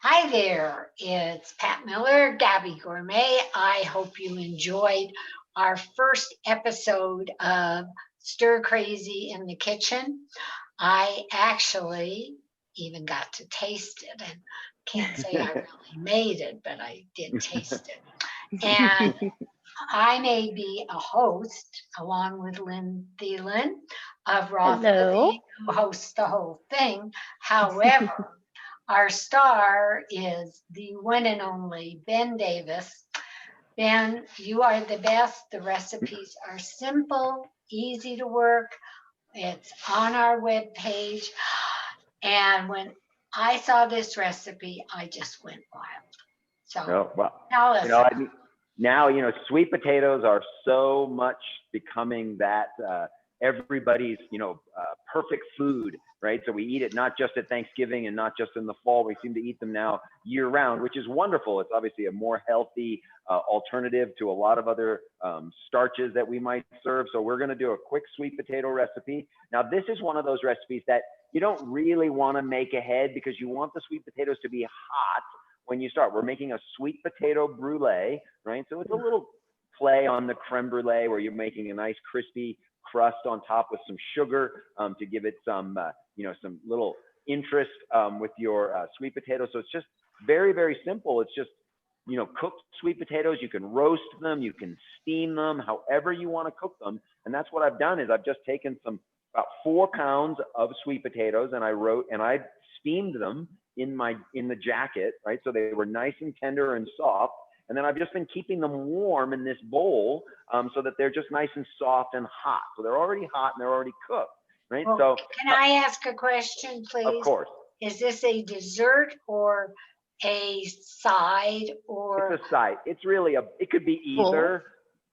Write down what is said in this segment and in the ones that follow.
Hi there, it's Pat Miller, Gabby Gourmet. I hope you enjoyed our first episode of Stir Crazy in the Kitchen. I actually even got to taste it and can't say I really made it, but I did taste it. And I may be a host along with Lynn Thielen of ROTH, Hello. who hosts the whole thing. However, our star is the one and only Ben Davis. Ben, you are the best. The recipes are simple, easy to work. It's on our webpage. And when I saw this recipe, I just went wild. So No, well, tell you us know, about I mean, now, sweet potatoes are so much becoming that everybody's, perfect food, right? So we eat it not just at Thanksgiving and not just in the fall. We seem to eat them now year round, which is wonderful. It's obviously a more healthy alternative to a lot of other starches that we might serve. So we're going to do a quick sweet potato recipe. Now, this is one of those recipes that you don't really want to make ahead because you want the sweet potatoes to be hot when you start. We're making a sweet potato brulee, right? So it's a little play on the creme brulee where you're making a nice crispy crust on top with some sugar to give it some, some little interest with your sweet potatoes. So it's just very, very simple. It's just, cooked sweet potatoes. You can roast them, you can steam them, however you want to cook them. And that's what I've done is I've just taken about 4 pounds of sweet potatoes and I steamed them in the jacket, right? So they were nice and tender and soft. And then I've just been keeping them warm in this bowl so that they're just nice and soft and hot. So they're already hot and they're already cooked, right? well, So can I ask a question, of please? course, Is this a dessert or a side or it's a side. It's really it could be Full. either,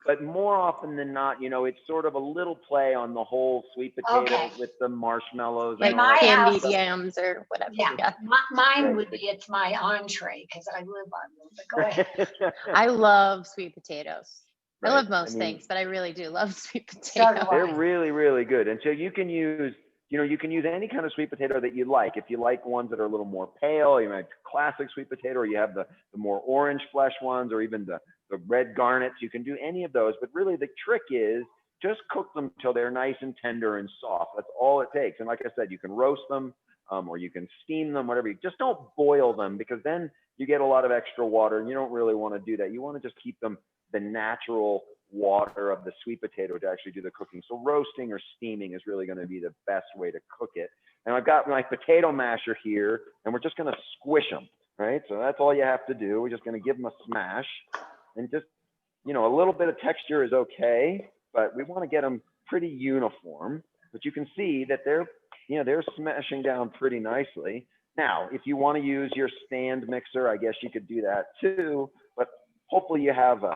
but more often than not, it's sort of a little play on the whole sweet potatoes okay? with the marshmallows In and Like all my that kind of candied house, stuff. yams or whatever. yeah, Yeah. mine Right. would be it's my entree because I live on them. But go ahead. I love sweet potatoes. I Right. love I most mean, things, but I really do love sweet So do potatoes. they're I. really, really good. And so you can use, you can use any kind of sweet potato that you like. If you like ones that are a little more pale, you might classic sweet potato, or you have the more orange flesh ones, or even the red garnets. You can do any of those. But really the trick is just cook them till they're nice and tender and soft. That's all it takes. And like I said, you can roast them or you can steam them, whatever. You just don't boil them because then you get a lot of extra water and you don't really want to do that. You want to just keep them the natural water of the sweet potato to actually do the cooking. So roasting or steaming is really going to be the best way to cook it. And I've got my potato masher here and we're just going to squish them, right? So that's all you have to do. We're just going to give them a smash and just, a little bit of texture is okay, but we want to get them pretty uniform. But you can see that they're smashing down pretty nicely. Now, if you want to use your stand mixer, I guess you could do that too. But hopefully you have a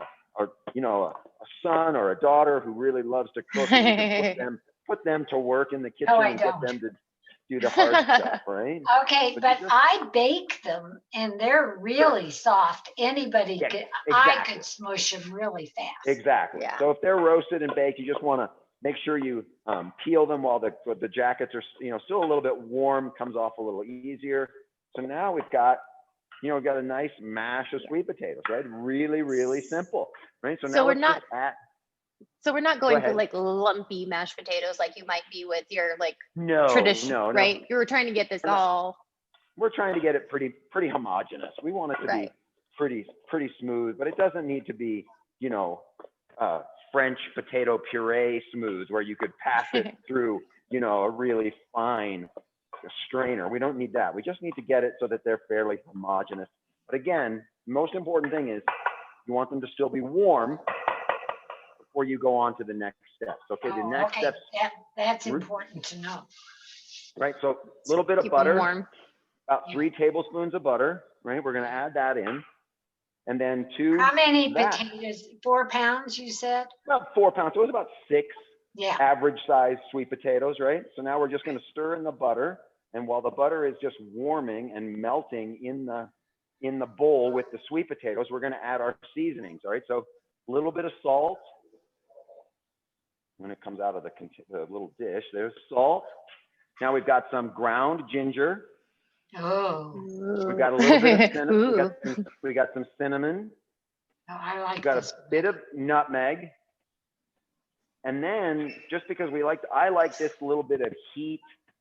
son or a daughter who really loves to cook, and you can put them to work in the kitchen No, I and get don't. them to do the hard stuff, right? Okay, But you but just I bake them and they're sure, really soft. Anybody yeah, could, I exactly. could smush them really fast. Exactly. Yeah. So if they're roasted and baked, you just want to make sure you peel them while the jackets are still a little bit warm, comes off a little easier. So now we've got a nice mash of sweet potatoes, right? Really, really simple, right? So So now we're let's just not add. so we're not Go going for ahead. like lumpy mashed potatoes like you might be with your like No, tradition, no, no. right? You were trying to get this We're not. all We're trying to get it pretty homogeneous. We want it to be right. pretty smooth, but it doesn't need to be uh, French potato puree smooth where you could pass it through a really fine strainer. We don't need that. We just need to get it so that they're fairly homogeneous. But again, the most important thing is you want them to still be warm before you go on to the next steps. Okay, the Oh, next okay, steps, that's important to know. right? So a little bit of Keep them butter, warm. about Yeah. 3 tablespoons of butter, right? We're going to add that in. And then to How many that, potatoes? 4 pounds, you said? about 4 pounds. So it was about 6 Yeah. average size sweet potatoes, right? So now we're just going to stir in the butter. And while the butter is just warming and melting in the bowl with the sweet potatoes, we're going to add our seasonings, all right? So a little bit of salt. When it comes out of the little dish, there's salt. Now we've got some ground ginger, Oh, We've got a little bit of cinnamon. Ooh. We got some cinnamon. oh, I We've like got a this. bit of nutmeg. And then just because I like this little bit of heat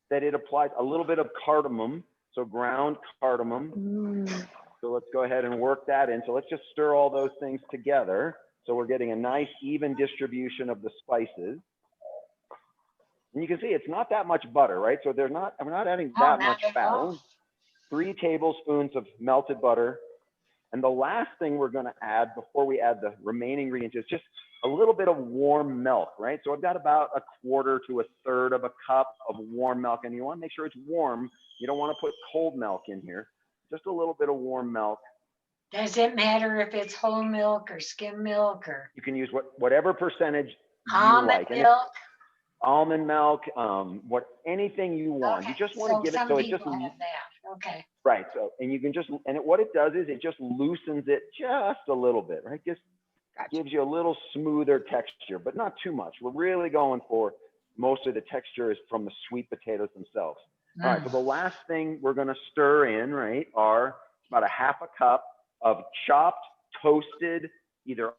that it applies, a little bit of cardamom. So ground cardamom. Mm. So let's go ahead and work that in. So let's just stir all those things together. So we're getting a nice even distribution of the spices. And you can see it's not that much butter, right? So we're not adding Oh, that not much at fat. all. Only 3 tablespoons of melted butter. And the last thing we're going to add before we add the remaining ingredients is just a little bit of warm milk, right? So I've got about 1/4 to 1/3 of a cup of warm milk, and you want to make sure it's warm. You don't want to put cold milk in here. Just a little bit of warm milk. Does it matter if it's whole milk or skim milk or You can use whatever percentage you almond like. And milk? almond milk, anything you want. Okay, You just want to so give it some so it just people have that. Okay. right. So and you can just what it does is it just loosens it just a little bit, right? Just Gotcha. gives you a little smoother texture, but not too much. We're really going for most of the texture is from the sweet potatoes themselves. All right, so the last thing we're going to stir in, right, are about 1/2 cup of chopped, toasted, either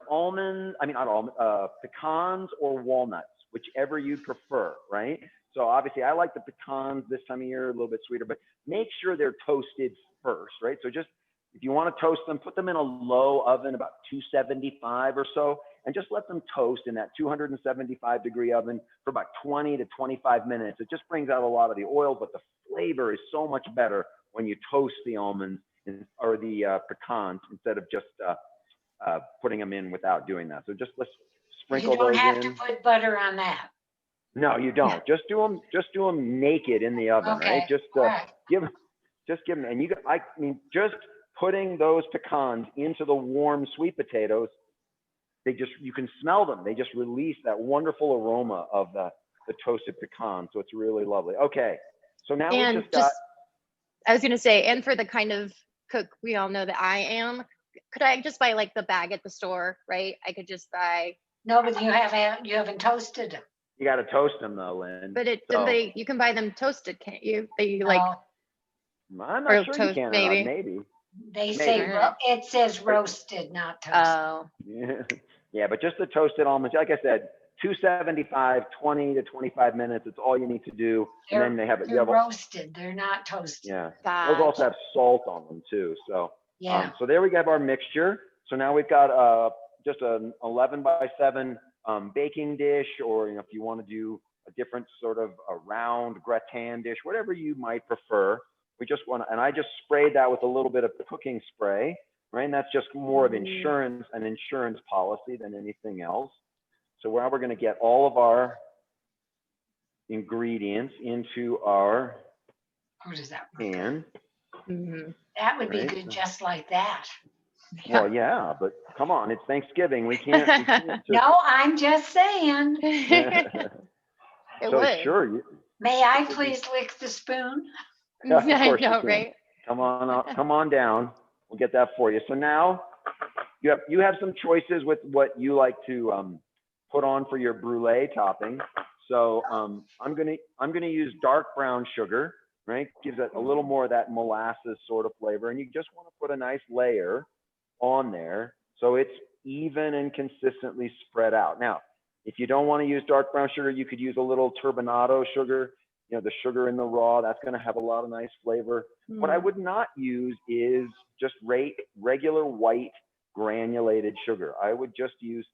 pecans or walnuts, whichever you prefer, right? So obviously I like the pecans this time of year, a little bit sweeter, but make sure they're toasted first, right? So just if you want to toast them, put them in a low oven, about 275 or so, and just let them toast in that 275-degree oven for about 20 to 25 minutes. It just brings out a lot of the oil, but the flavor is so much better when you toast the almonds or the pecans instead of just putting them in without doing that. So just let's sprinkle You don't those have in. to put butter on that. No, you don't. Just do them naked in the oven, Okay. right? Just All right. give them, and just putting those pecans into the warm sweet potatoes, you can smell them. They just release that wonderful aroma of the toasted pecan. So it's really lovely. Okay, so now we And just got. I was gonna say, and for the kind of cook we all know that I am, could I just buy like the bag at the store, right? I could just buy. No, but you haven't toasted them. You got to toast them though, Lynn. But you can buy them toasted, can't you? You Oh, I'm or not sure you toast, can or maybe. not. Maybe. they say Maybe. it says roasted, not toasted. Oh, Yeah, but just the toasted almonds, like I said, 275, 20 to 25 minutes. It's all you need to do. And then they have it. They're roasted. They're not toasted. Yeah. gotcha. Those also have salt on them too. So, Yeah. so there we have our mixture. So now we've got just an 11-by-7 baking dish, or if you want to do a different sort of a round gratin dish, whatever you might prefer. We just want to, and I just sprayed that with a little bit of cooking spray, right? And that's just more of an insurance policy than anything else. So now we're going to get all of our ingredients into our How does that work? pan. Mm-hmm. That would be Right. good just like that. Well, yeah, but come on, it's Thanksgiving. We can't just, No, I'm just saying. It so would. sure. May I please lick the spoon? Of I course you know, can. right? Come on down. We'll get that for you. So now you have some choices with what you like to put on for your brulee topping. So I'm gonna use dark brown sugar, right? Gives it a little more of that molasses sort of flavor, and you just want to put a nice layer on there so it's even and consistently spread out. Now, if you don't want to use dark brown sugar, you could use a little turbinado sugar. You know, the sugar in the raw, that's going to have a lot of nice flavor. What I would not use is just regular white granulated sugar. I would just use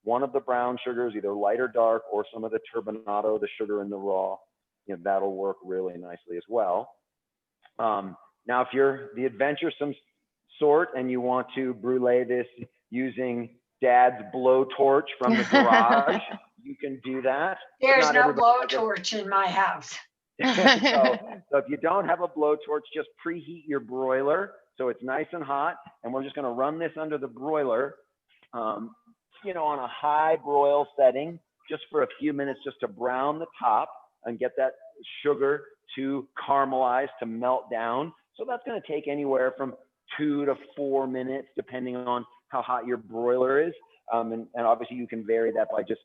one of the brown sugars, either light or dark, or some of the turbinado, the sugar in the raw. You know, that'll work really nicely as well. Now, if you're the adventuresome sort and you want to brulee this using Dad's blowtorch from the garage, you can do that. There's no blowtorch in my house. so if you don't have a blowtorch, just preheat your broiler so it's nice and hot, and we're just going to run this under the broiler, you know, on a high broil setting, just for a few minutes, just to brown the top and get that sugar to caramelize, to melt down. So that's going to take anywhere from 2 to 4 minutes, depending on how hot your broiler is, and obviously you can vary that by just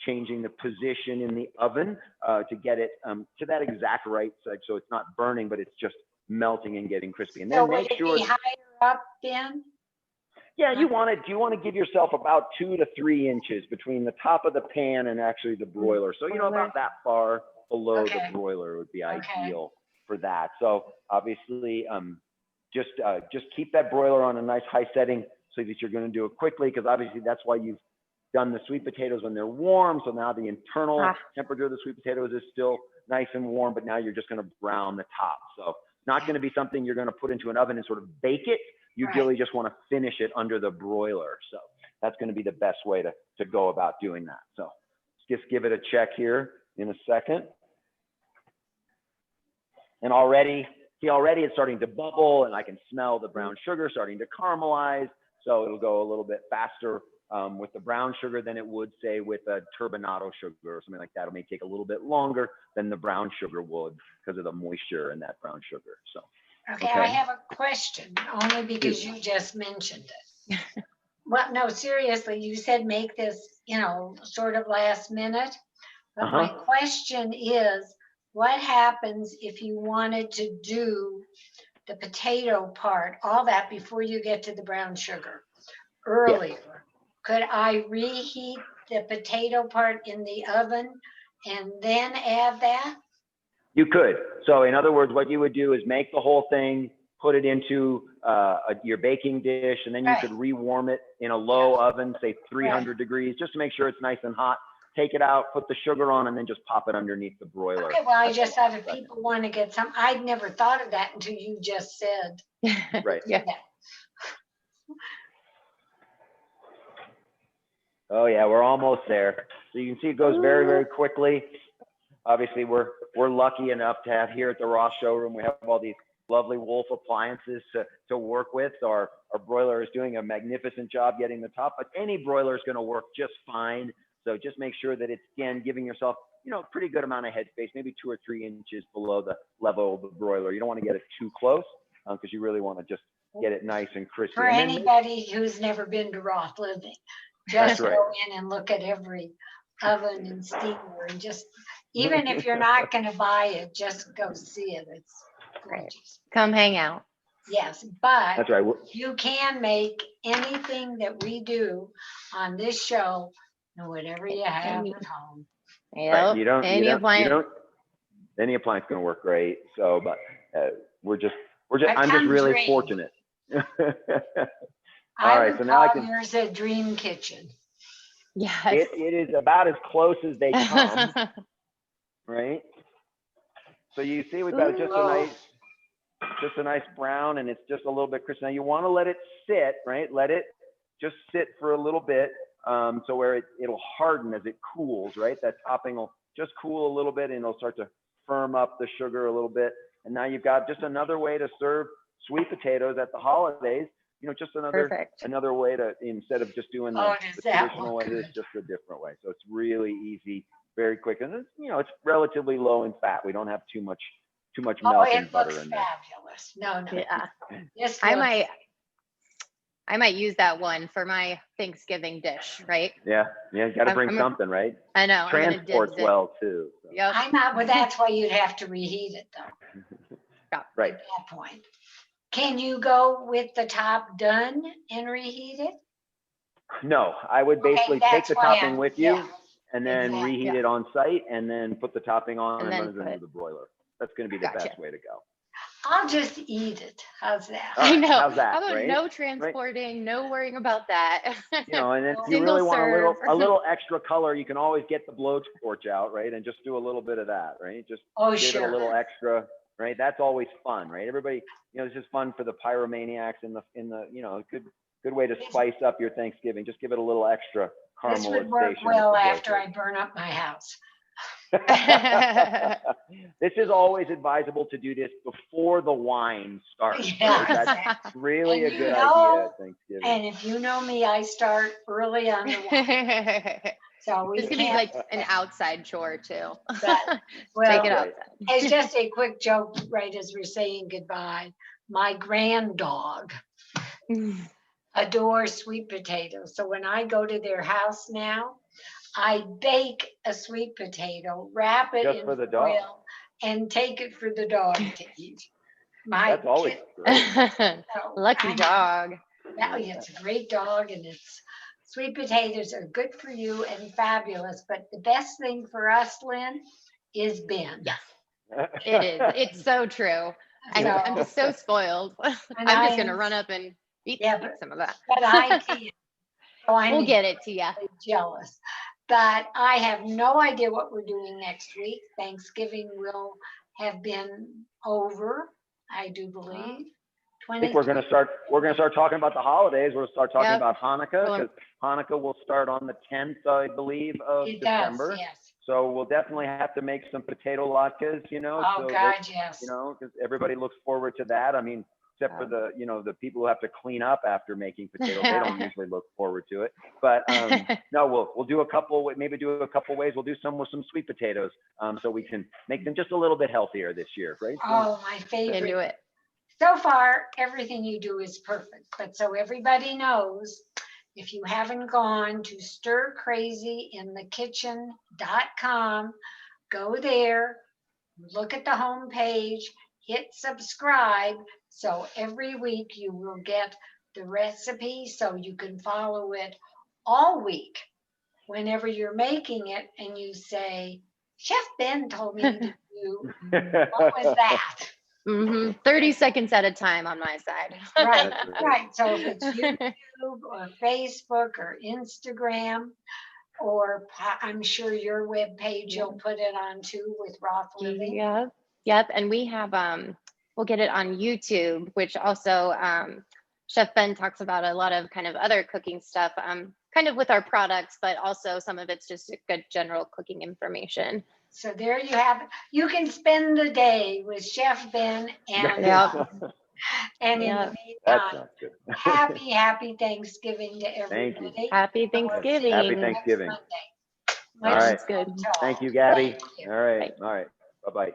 changing the position in the oven to get it to that exact right side, so it's not burning, but it's just melting and getting crispy. And So then would make it sure, be higher up then? yeah, you want to give yourself about 2 to 3 inches between the top of the pan and actually the broiler. So, about that far below the Okay. broiler would be Okay. ideal for that. So obviously, just keep that broiler on a nice high setting so that you're going to do it quickly, because obviously that's why you've done the sweet potatoes when they're warm. So now the internal temperature of the sweet potatoes is still nice and warm, but now you're just going to brown the top. So not going to be something you're going to put into an oven and sort of bake it. You really just want to finish it under the broiler. So that's going to be the best way to go about doing that. So just give it a check here in a second. And already it's starting to bubble, and I can smell the brown sugar starting to caramelize. So it'll go a little bit faster with the brown sugar than it would, say, with a turbinado sugar or something like that. It may take a little bit longer than the brown sugar would because of the moisture in that brown sugar. So. Okay, I have a question, only because you just mentioned it. Well, no, seriously, you said make this, sort of last minute. But my question is, what happens if you wanted to do the potato part, all that before you get to the brown sugar earlier? Yeah. Could I reheat the potato part in the oven and then add that? You could. So in other words, what you would do is make the whole thing, put it into your baking dish, and then you could rewarm it in a low oven, say 300 degrees, just to make sure it's nice and hot. Take it out, put the sugar on, and then just pop it underneath the broiler. Okay, well, I just thought if people want to get some, I'd never thought of that until you just said. Right. Yeah. Oh yeah, we're almost there. So you can see it goes very, very quickly. Obviously, we're lucky enough to have here at the ROTH showroom, we have all these lovely Wolf appliances to work with. So our broiler is doing a magnificent job getting the top, but any broiler is going to work just fine. So just make sure that it's, again, giving yourself, a pretty good amount of headspace, maybe 2 or 3 inches below the level of the broiler. You don't want to get it too close because you really want to just get it nice and crispy. For anybody who's never been to ROTH Living, just go in and look at every oven and steamer, and just, even if you're not going to buy it, just go see it. It's gorgeous. Come hang out. Yes, but that's right. You can make anything that we do on this show, whatever you have at home. Yep. Right. Any appliance. Any appliance going to work great. So, but I'm just really fortunate. All right, so now I can. Yours a dream kitchen. Yes. It is about as close as they come, right? So you see, we've got just a nice brown, and it's just a little bit crisp. Now you want to let it sit, right? Let it just sit for a little bit, so where it'll harden as it cools, right? That topping will just cool a little bit, and it'll start to firm up the sugar a little bit. And now you've got just another way to serve sweet potatoes at the holidays. Just another way to, instead of just doing the traditional way, it's just a different way. So it's really easy, very quick, and it's relatively low in fat. We don't have too much melting butter in there. Fabulous. No. Yeah. Yes, I might use that one for my Thanksgiving dish, right? Yeah, you got to bring something, right? I know. Transports well too. So. Yep. I'm not, but that's why you'd have to reheat it though. Right. At that point. Can you go with the top done and reheat it? No, I would basically take the topping with you and then reheat it on site, and then put the topping on and run it into the broiler. That's going to be the best way to go. I'll just eat it. How's that? Right, I know. How's that? How about right? no transporting, no worrying about that. And if you really want a little extra color, you can always get the blowtorch out, right? And just do a little bit of that, right? Just give it a little extra, right? That's always fun, right? Everybody, it's just fun for the pyromaniacs in the good way to spice up your Thanksgiving. Just give it a little extra caramelization. This would work well after I burn up my house. This is always advisable to do this before the wine starts. Yeah. Right? That's really a good idea at Thanksgiving. And if you know me, I start early on the wine. So this could be like an outside chore too. But, take it outside. It's just a quick joke, right as we're saying goodbye. My grand dog adores sweet potatoes. So when I go to their house now, I bake a sweet potato, wrap it in foil, and take it for the dog to eat. My That's always kid- great. so Lucky I- dog. Yeah, it's a great dog, and it's sweet potatoes are good for you and fabulous. But the best thing for us, Lynn, is Ben. Yes, it is. It's so true. I'm So- just so spoiled. And I'm I just gonna am- run up and eat some of that. But I can't. So I'm We'll get it to you. jealous. But I have no idea what we're doing next week. Thanksgiving will have been over, I do believe. I think we're gonna start talking about the holidays. We'll start talking Yep. about Hanukkah, Well, because Hanukkah will start on the 10th, I believe, of It does, December. yes. So we'll definitely have to make some potato latkes, you know. Oh, so God, that, yes. you know, because everybody looks forward to that. I mean, except for the, you know, the people who have to clean up after making potatoes. They don't usually look forward to it. But no, we'll do a couple, maybe do a couple ways. We'll do some with some sweet potatoes, so we can make them just a little bit healthier this year, right? Oh, my Into favorite. it. So far, everything you do is perfect. But so everybody knows, if you haven't gone to stircrazyinthekitchen.com, go there, look at the homepage, hit subscribe. So every week you will get the recipe so you can follow it all week. Whenever you're making it and you say, Chef Ben told me to do, what was that? 30 seconds at a time on my side. Right, That's right. right. So if it's YouTube or Facebook or Instagram, or I'm sure your webpage, you'll put it on too with Roth Living. Yep. And we have we'll get it on YouTube, which also Chef Ben talks about a lot of kind of other cooking stuff, kind of with our products, but also some of it's just good general cooking information. So there you have it. You can spend the day with Chef Ben and Yep. and in Yep. the That meantime, sounds good. happy Thanksgiving to Thank you. everybody. Happy We'll see you Thanksgiving. Happy next Thanksgiving. Monday. All right. Sounds good. Talk. Thank you, Gabby. Thank you. All right. All right. Bye-bye.